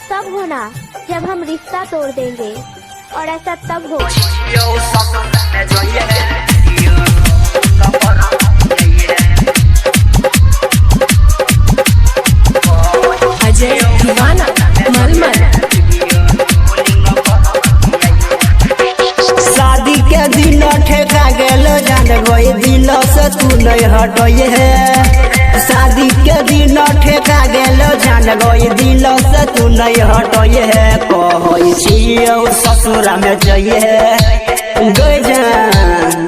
तब होना जब हम रिश्ता तोड़ देंगे, और ऐसा तब होगा। अजय दीवाना मलमल। शादी के दिन ठेका गेलो जान गई दिल से तू नहीं हटोये है। शादी के दिन ठेका गेलो जान गई दिल से तू नहीं हटोये है। कहै छियौ ससुरा में जइए गई जान,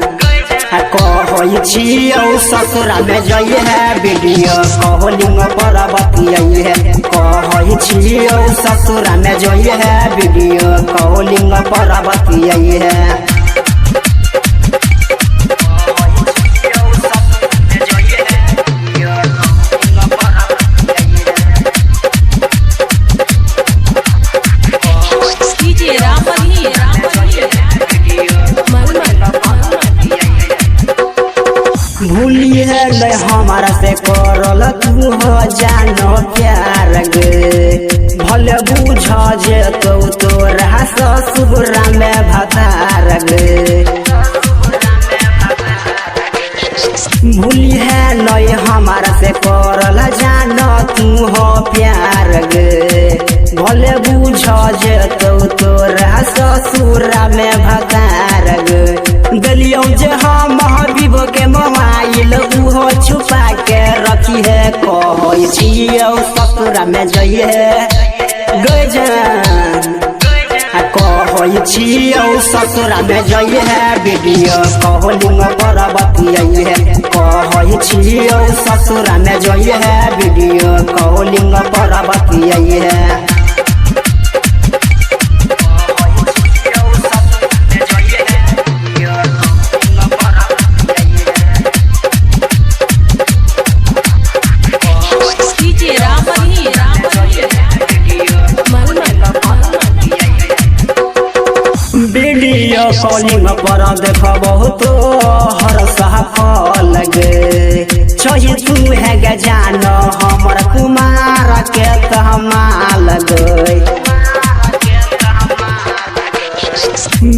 कहै छियौ ससुरा में जइए है। वीडियो कॉलिंग पर बतियाई है। कहै छियौ ससुरा में जइए है। वीडियो कॉलिंग पर बतियाई है। भूली है ले हमारा से करल तू हो जानो प्यार गे। भले बुझ जे तोरा ससुरा में भतार गे। भूली है ले हमारा से करल जानो तू हो प्यार गे। भले बुझ जे तोरा ससुरा में भतार गे। गलियों जे हम हबीबो के मोबाइल उहो छुपा के रखी है। कहै छियौ ससुरा में जइए गजान, कहै छियौ ससुरा में जइए है। वीडियो कॉलिंग पर बतियाई है। कहै छियौ ससुरा में जइए है। वीडियो कॉलिंग पर बतियाई है। वीडियो कॉलिंग पर देख बहुत हर सफल गे। छही तू है गे जान हमर कुमार के तमाल गे।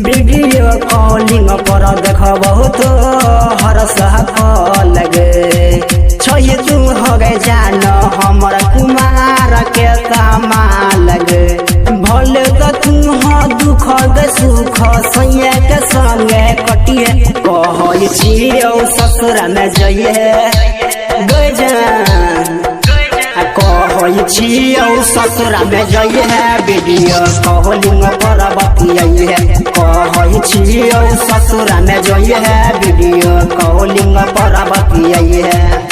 वीडियो कॉलिंग पर देख बहुत हर सफल गे। छही तू हो गे जान हमर कुमार के तमाल गे। भले तो तू हो दुख गे सुख सैया के संगे कटिए। कहै छियौ ससुरा में जइए गजान, कहै छियौ ससुरा में जइए है। वीडियो कॉलिंग पर बतियाई है। कहै छियौ ससुरा में जइए है। वीडियो कॉलिंग पर बतियाई है।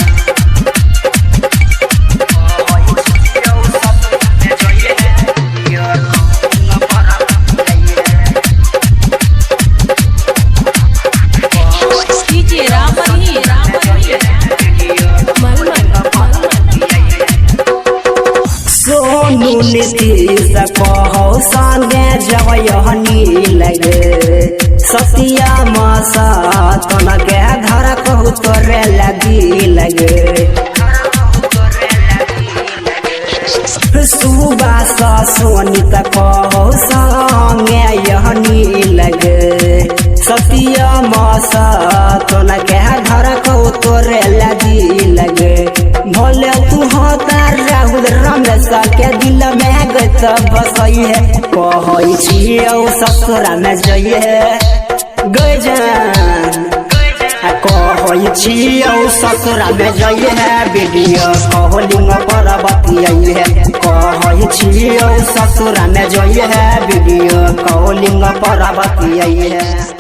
सोनू नीतीश कहौ संगे जवयहनी लगे। सतिया मसा तन के घर कहू तोरे लगी लगे। सुबास सोनित कहौ संगे यहनी लगे। सतिया मसा तन के घर कहू तोरे लगी लगे। भले तू होता राहुल रमेश के दिल में गत बसई है। कहै छियौ ससुरा में जइए गजान, कहै छियौ ससुरा में जइए है। वीडियो कॉलिंग पर बतियाई है। कहै छियौ ससुरा में जइए है। वीडियो कॉलिंग पर बतियाई है।